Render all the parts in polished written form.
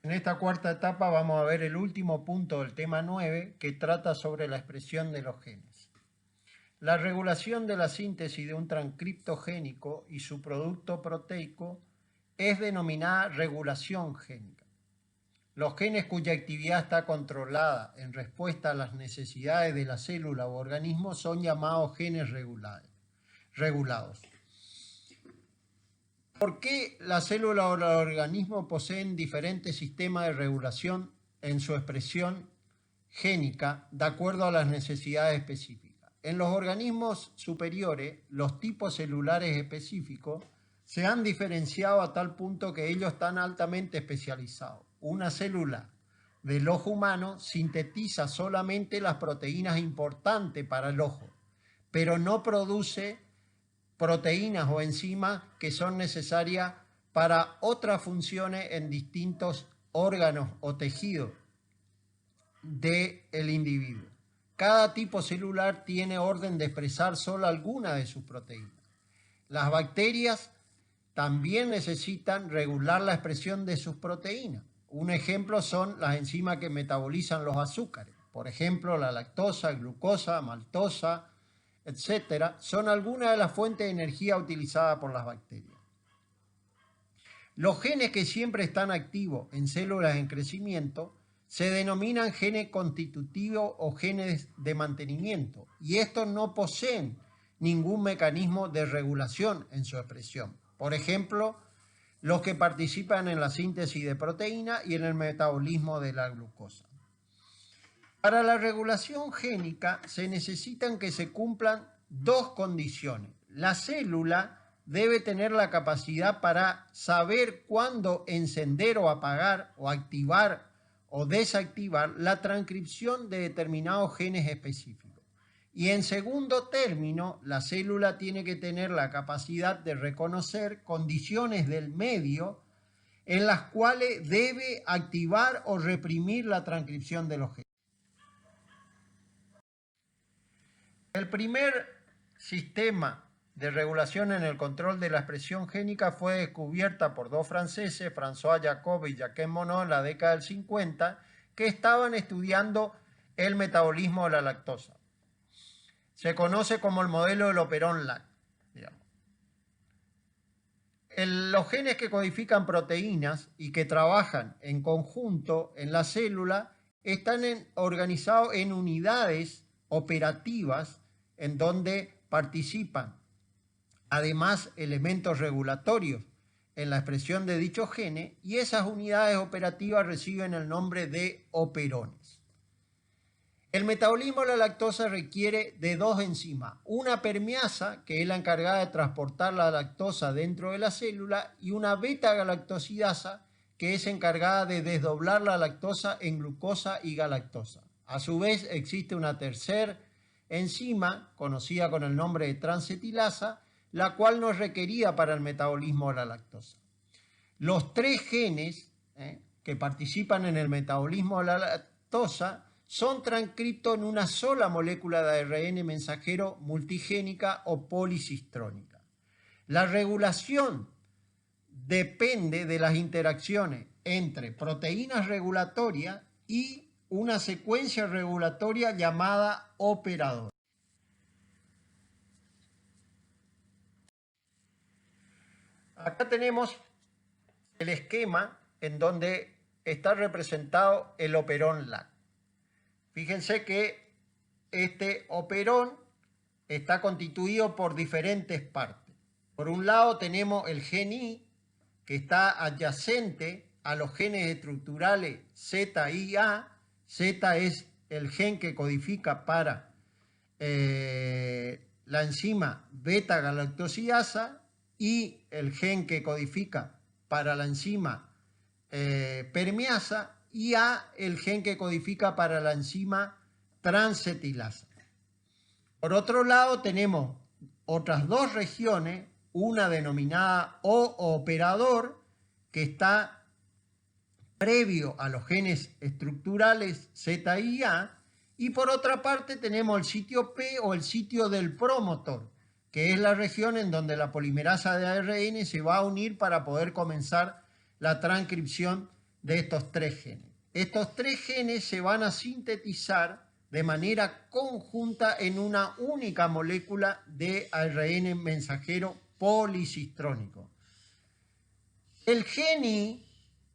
En esta cuarta etapa vamos a ver el último punto del tema 9, que trata sobre la expresión de los genes. La regulación de la síntesis de un transcripto génico y su producto proteico es denominada regulación génica. Los genes cuya actividad está controlada en respuesta a las necesidades de la célula o organismo son llamados genes regulados. ¿Por qué la célula o el organismo poseen diferentes sistemas de regulación en su expresión génica de acuerdo a las necesidades específicas? En los organismos superiores, los tipos celulares específicos se han diferenciado a tal punto que ellos están altamente especializados. Una célula del ojo humano sintetiza solamente las proteínas importantes para el ojo, pero no produce proteínas o enzimas que son necesarias para otras funciones en distintos órganos o tejidos del individuo. Cada tipo celular tiene orden de expresar solo alguna de sus proteínas. Las bacterias también necesitan regular la expresión de sus proteínas. Un ejemplo son las enzimas que metabolizan los azúcares. Por ejemplo, la lactosa, glucosa, maltosa, etcétera, son algunas de las fuentes de energía utilizadas por las bacterias. Los genes que siempre están activos en células en crecimiento se denominan genes constitutivos o genes de mantenimiento, y estos no poseen ningún mecanismo de regulación en su expresión. Por ejemplo, los que participan en la síntesis de proteínas y en el metabolismo de la glucosa. Para la regulación génica se necesitan que se cumplan dos condiciones. La célula debe tener la capacidad para saber cuándo encender o apagar o activar o desactivar la transcripción de determinados genes específicos. Y en segundo término, la célula tiene que tener la capacidad de reconocer condiciones del medio en las cuales debe activar o reprimir la transcripción de los genes. El primer sistema de regulación en el control de la expresión génica fue descubierta por dos franceses, François Jacob y Jacques Monod, en la década del 50, que estaban estudiando el metabolismo de la lactosa. Se conoce como el modelo del Operon-Lac. Los genes que codifican proteínas y que trabajan en conjunto en la célula están organizados en unidades operativas en donde participan además elementos regulatorios en la expresión de dichos genes, y esas unidades operativas reciben el nombre de operones. El metabolismo de la lactosa requiere de dos enzimas, una permeasa, que es la encargada de transportar la lactosa dentro de la célula, y una beta-galactosidasa, que es encargada de desdoblar la lactosa en glucosa y galactosa. A su vez existe una tercera enzima, conocida con el nombre de transetilasa, la cual no es requerida para el metabolismo de la lactosa. Los tres genes que participan en el metabolismo de la lactosa son transcritos en una sola molécula de ARN mensajero multigénica o policistrónica. La regulación depende de las interacciones entre proteínas regulatorias y una secuencia regulatoria llamada operador. Acá tenemos el esquema en donde está representado el operón LAC. Fíjense que este operón está constituido por diferentes partes. Por un lado tenemos el gen I, que está adyacente a los genes estructurales Z y A. Z es el gen que codifica para la enzima beta-galactosidasa, y el gen que codifica para la enzima permeasa, y A el gen que codifica para la enzima transetilasa. Por otro lado tenemos otras dos regiones, una denominada O operador, que está previo a los genes estructurales Z y A, y por otra parte tenemos el sitio P o el sitio del promotor, que es la región en donde la polimerasa de ARN se va a unir para poder comenzar la transcripción de estos 3 genes. Estos 3 genes se van a sintetizar de manera conjunta en una única molécula de ARN mensajero policistrónico. El gen I,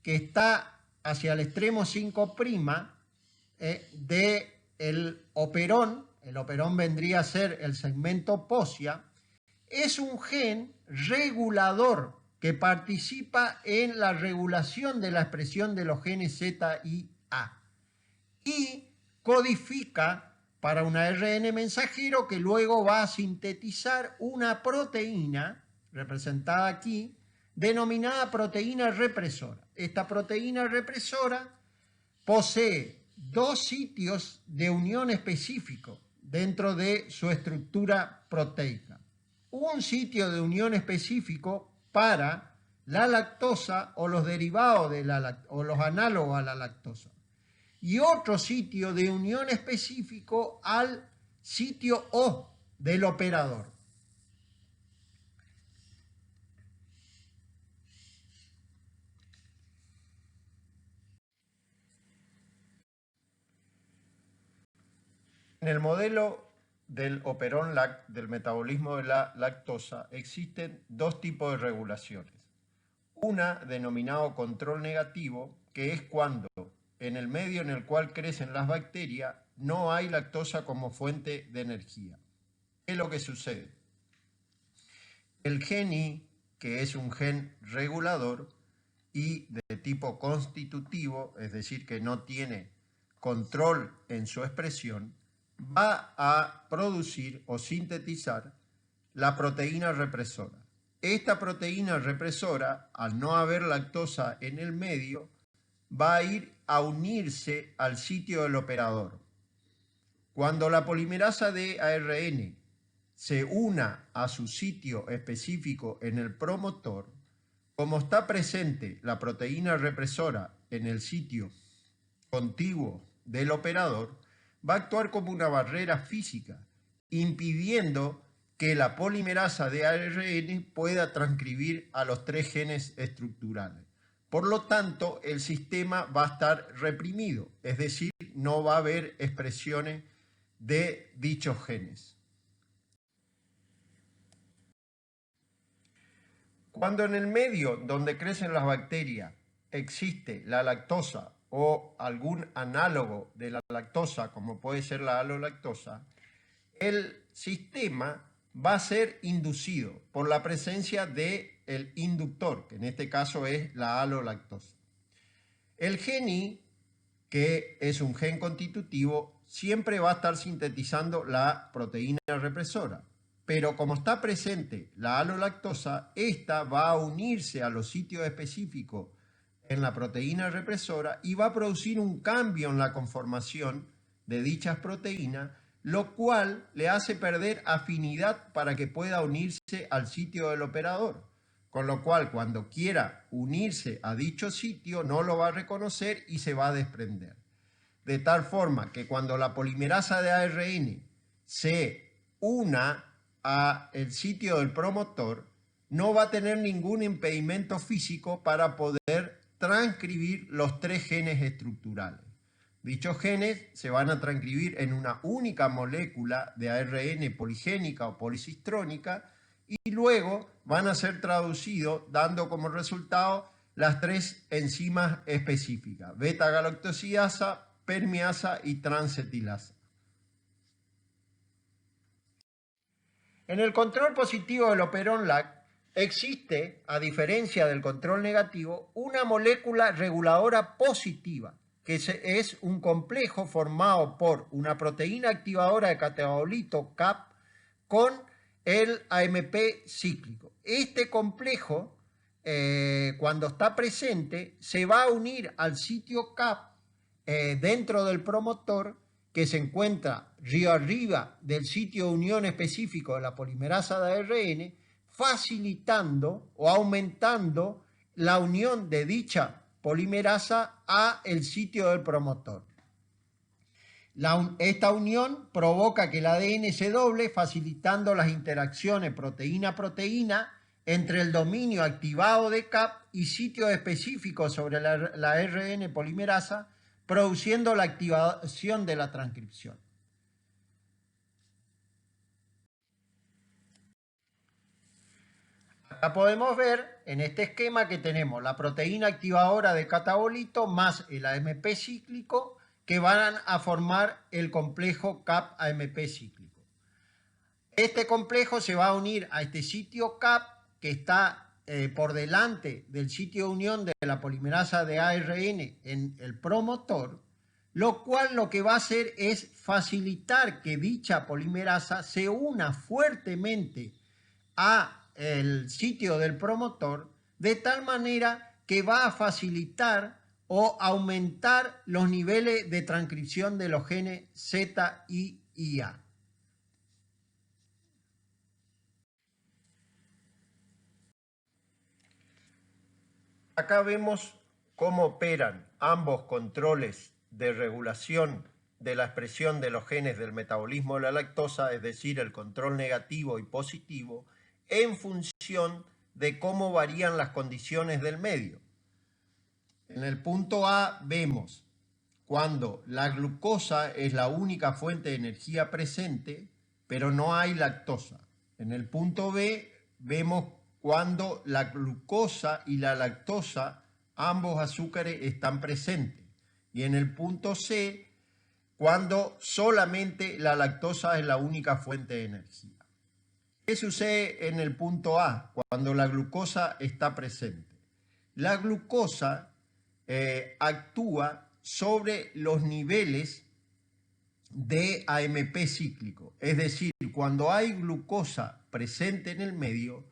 que está hacia el extremo 5' del operón, el operón vendría a ser el segmento pósia, es un gen regulador que participa en la regulación de la expresión de los genes Z y A y codifica para un ARN mensajero que luego va a sintetizar una proteína, representada aquí, denominada proteína represora. Esta proteína represora posee 2 sitios de unión específico dentro de su estructura proteica. Un sitio de unión específico para la lactosa o los derivados de o los análogos a la lactosa. Y otro sitio de unión específico al sitio O del operador. En el modelo del operón LAC, del metabolismo de la lactosa, existen 2 tipos de regulaciones. Una denominado control negativo, que es cuando en el medio en el cual crecen las bacterias no hay lactosa como fuente de energía. ¿Qué es lo que sucede? El gen I, que es un gen regulador y de tipo constitutivo, es decir, que no tiene control en su expresión, va a producir o sintetizar la proteína represora. Esta proteína represora, al no haber lactosa en el medio, va a ir a unirse al sitio del operador. Cuando la polimerasa de ARN se una a su sitio específico en el promotor, como está presente la proteína represora en el sitio contiguo del operador, va a actuar como una barrera física, impidiendo que la polimerasa de ARN pueda transcribir a los 3 genes estructurales. Por lo tanto, el sistema va a estar reprimido, es decir, no va a haber expresiones de dichos genes. Cuando en el medio donde crecen las bacterias existe la lactosa o algún análogo de la lactosa, como puede ser la alolactosa, el sistema va a ser inducido por la presencia del inductor, que en este caso es la alolactosa. El gen I, que es un gen constitutivo, siempre va a estar sintetizando la proteína represora. Pero como está presente la alolactosa, esta va a unirse a los sitios específicos en la proteína represora y va a producir un cambio en la conformación de dichas proteínas, lo cual le hace perder afinidad para que pueda unirse al sitio del operador. Con lo cual, cuando quiera unirse a dicho sitio, no lo va a reconocer y se va a desprender. De tal forma que cuando la polimerasa de ARN se una al sitio del promotor, no va a tener ningún impedimento físico para poder transcribir los 3 genes estructurales. Dichos genes se van a transcribir en una única molécula de ARN poligénica o policistrónica y luego van a ser traducidos dando como resultado las 3 enzimas específicas: beta-galactosidasa, permeasa y transetilasa. En el control positivo del operón LAC existe, a diferencia del control negativo, una molécula reguladora positiva, que es un complejo formado por una proteína activadora de catabolito CAP con el AMP cíclico. Este complejo, cuando está presente, se va a unir al sitio CAP dentro del promotor, que se encuentra río arriba del sitio de unión específico de la polimerasa de ARN, facilitando o aumentando la unión de dicha polimerasa a el sitio del promotor. Esta unión provoca que el ADN se doble, facilitando las interacciones proteína-proteína entre el dominio activado de CAP y sitios específicos sobre la ARN polimerasa, produciendo la activación de la transcripción. Acá podemos ver en este esquema que tenemos la proteína activadora de catabolito más el AMP cíclico que van a formar el complejo CAP-AMP cíclico. Este complejo se va a unir a este sitio CAP que está por delante del sitio de unión de la polimerasa de ARN en el promotor, lo cual lo que va a hacer es facilitar que dicha polimerasa se una fuertemente a el sitio del promotor, de tal manera que va a facilitar o aumentar los niveles de transcripción de los genes Z, I y A. Acá vemos cómo operan ambos controles de regulación de la expresión de los genes del metabolismo de la lactosa, es decir, el control negativo y positivo, en función de cómo varían las condiciones del medio. En el punto A vemos cuando la glucosa es la única fuente de energía presente, pero no hay lactosa. En el punto B vemos cuando la glucosa y la lactosa, ambos azúcares, están presentes. Y en el punto C, cuando solamente la lactosa es la única fuente de energía. ¿Qué sucede en el punto A cuando la glucosa está presente? La glucosa actúa sobre los niveles de AMP cíclico. Es decir, cuando hay glucosa presente en el medio,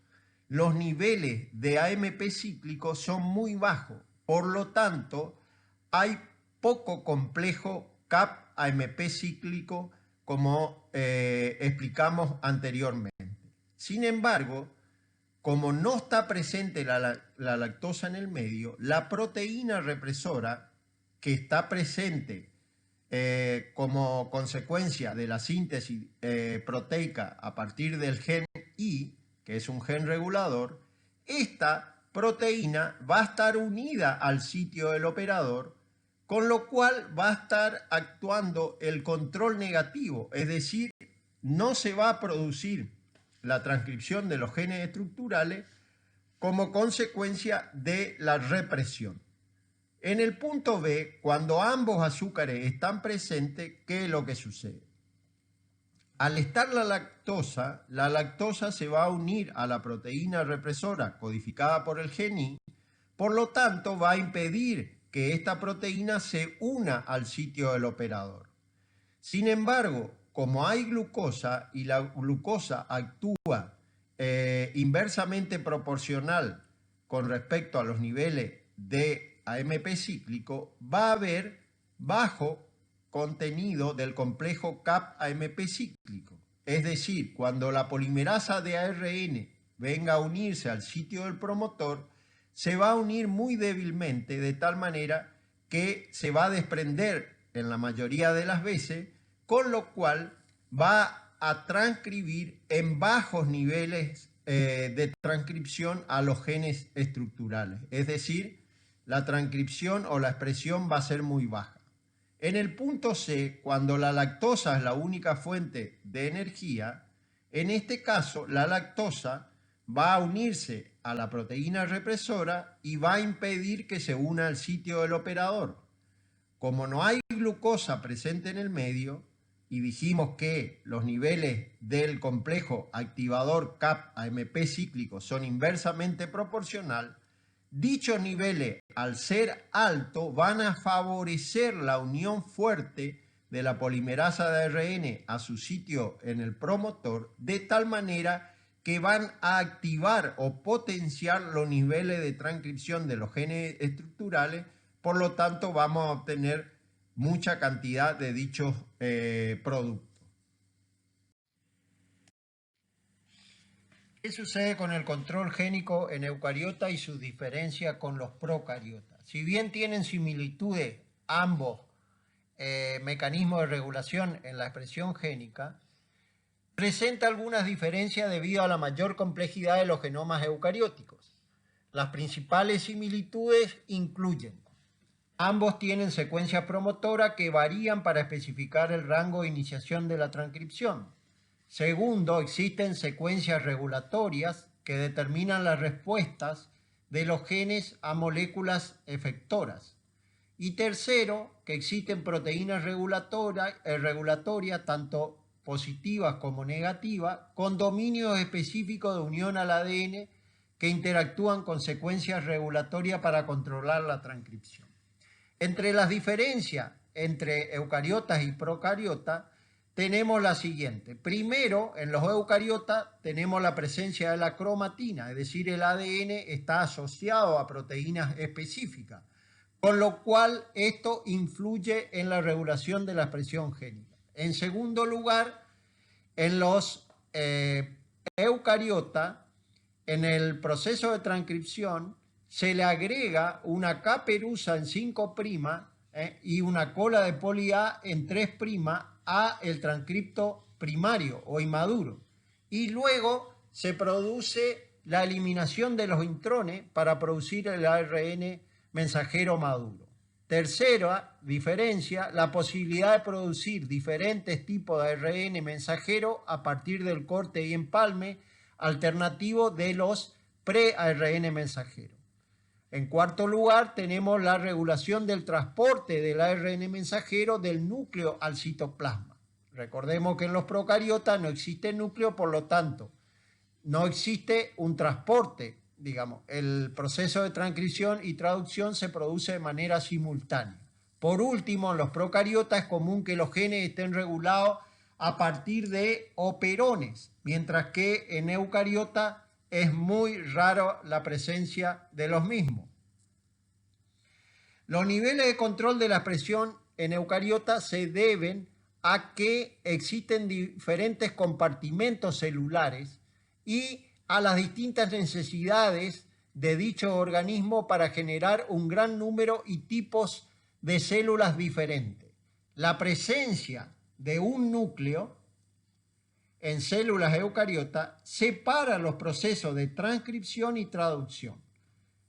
los niveles de AMP cíclico son muy bajos. Por lo tanto, hay poco complejo CAP-AMP cíclico, como explicamos anteriormente. Sin embargo, como no está presente la lactosa en el medio, la proteína represora que está presente como consecuencia de la síntesis proteica a partir del gen I, que es un gen regulador, esta proteína va a estar unida al sitio del operador, con lo cual va a estar actuando el control negativo, es decir, no se va a producir la transcripción de los genes estructurales como consecuencia de la represión. En el punto B, cuando ambos azúcares están presentes, ¿qué es lo que sucede? Al estar la lactosa se va a unir a la proteína represora codificada por el gen I, por lo tanto va a impedir que esta proteína se una al sitio del operador. Sin embargo, como hay glucosa y la glucosa actúa inversamente proporcional con respecto a los niveles de AMP cíclico, va a haber bajo contenido del complejo CAP-AMP cíclico. Es decir, cuando la polimerasa de ARN venga a unirse al sitio del promotor, se va a unir muy débilmente, de tal manera que se va a desprender en la mayoría de las veces, con lo cual va a transcribir en bajos niveles de transcripción a los genes estructurales. Es decir, la transcripción o la expresión va a ser muy baja. En el punto C, cuando la lactosa es la única fuente de energía, en este caso la lactosa va a unirse a la proteína represora y va a impedir que se una al sitio del operador. Como no hay glucosa presente en el medio, y dijimos que los niveles del complejo activador CAP-AMP cíclico son inversamente proporcional, dichos niveles, al ser altos, van a favorecer la unión fuerte de la polimerasa de ARN a su sitio en el promotor, de tal manera que van a activar o potenciar los niveles de transcripción de los genes estructurales. Por lo tanto, vamos a obtener mucha cantidad de dichos productos. ¿Qué sucede con el control génico en eucariotas y sus diferencias con los procariotas? Si bien tienen similitudes ambos mecanismos de regulación en la expresión génica, presenta algunas diferencias debido a la mayor complejidad de los genomas eucarióticos. Las principales similitudes incluyen: ambos tienen secuencias promotoras que varían para especificar el rango de iniciación de la transcripción. Segundo, existen secuencias regulatorias que determinan las respuestas de los genes a moléculas efectoras. Y tercero, que existen proteínas regulatorias, tanto positivas como negativas, con dominios específicos de unión al ADN que interactúan con secuencias regulatorias para controlar la transcripción. Entre las diferencias entre eucariotas y procariotas tenemos la siguiente. Primero, en los eucariotas tenemos la presencia de la cromatina, es decir, el ADN está asociado a proteínas específicas, con lo cual esto influye en la regulación de la expresión génica. En segundo lugar, en los eucariotas, en el proceso de transcripción, se le agrega una caperuza en 5' y una cola de poli A en 3' a el transcripto primario o inmaduro. Y luego se produce la eliminación de los intrones para producir el ARN mensajero maduro. Tercera diferencia, la posibilidad de producir diferentes tipos de ARN mensajero a partir del corte y empalme alternativo de los pre-ARN mensajeros. En cuarto lugar, tenemos la regulación del transporte del ARN mensajero del núcleo al citoplasma. Recordemos que en los procariotas no existe núcleo, por lo tanto, no existe un transporte, digamos. El proceso de transcripción y traducción se produce de manera simultánea. Por último, en los procariotas es común que los genes estén regulados a partir de operones, mientras que en eucariota es muy raro la presencia de los mismos. Los niveles de control de la expresión en eucariota se deben a que existen diferentes compartimentos celulares y a las distintas necesidades de dicho organismo para generar un gran número y tipos de células diferentes. La presencia de un núcleo en células eucariotas separa los procesos de transcripción y traducción.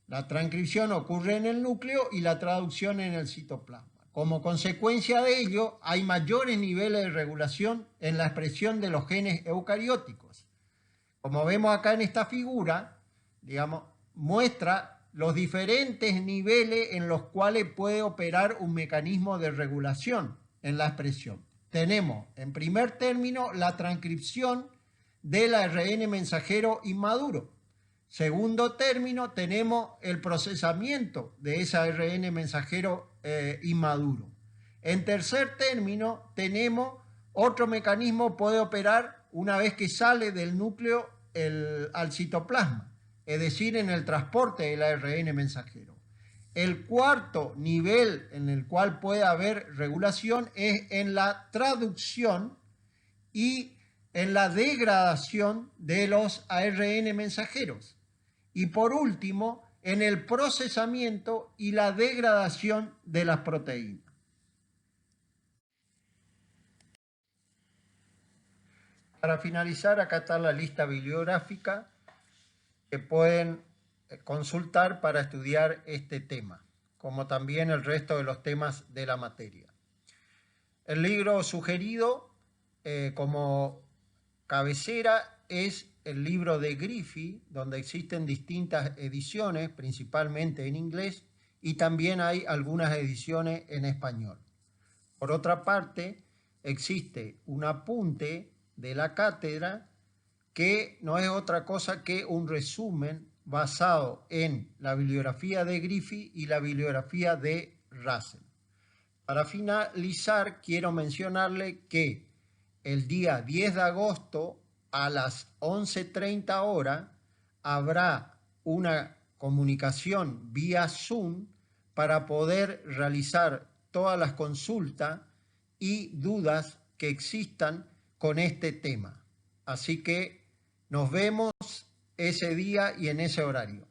La transcripción ocurre en el núcleo y la traducción en el citoplasma. Como consecuencia de ello, hay mayores niveles de regulación en la expresión de los genes eucarióticos. Como vemos acá en esta figura, digamos, muestra los diferentes niveles en los cuales puede operar un mecanismo de regulación en la expresión. Tenemos, en primer término, la transcripción del ARN mensajero inmaduro. Segundo término, tenemos el procesamiento de ese ARN mensajero inmaduro. En tercer término, tenemos otro mecanismo que puede operar una vez que sale del núcleo al citoplasma, es decir, en el transporte del ARN mensajero. El cuarto nivel en el cual puede haber regulación es en la traducción y en la degradación de los ARN mensajeros. Y por último, en el procesamiento y la degradación de las proteínas. Para finalizar, acá está la lista bibliográfica que pueden consultar para estudiar este tema, como también el resto de los temas de la materia. El libro sugerido como cabecera es el libro de Griffith, donde existen distintas ediciones, principalmente en inglés, y también hay algunas ediciones en español. Por otra parte, existe un apunte de la cátedra que no es otra cosa que un resumen basado en la bibliografía de Griffith y la bibliografía de Russell. Para finalizar, quiero mencionarle que el día 10 de agosto a las 11:30 horas habrá una comunicación vía Zoom para poder realizar todas las consultas y dudas que existan con este tema. Así que nos vemos ese día y en ese horario.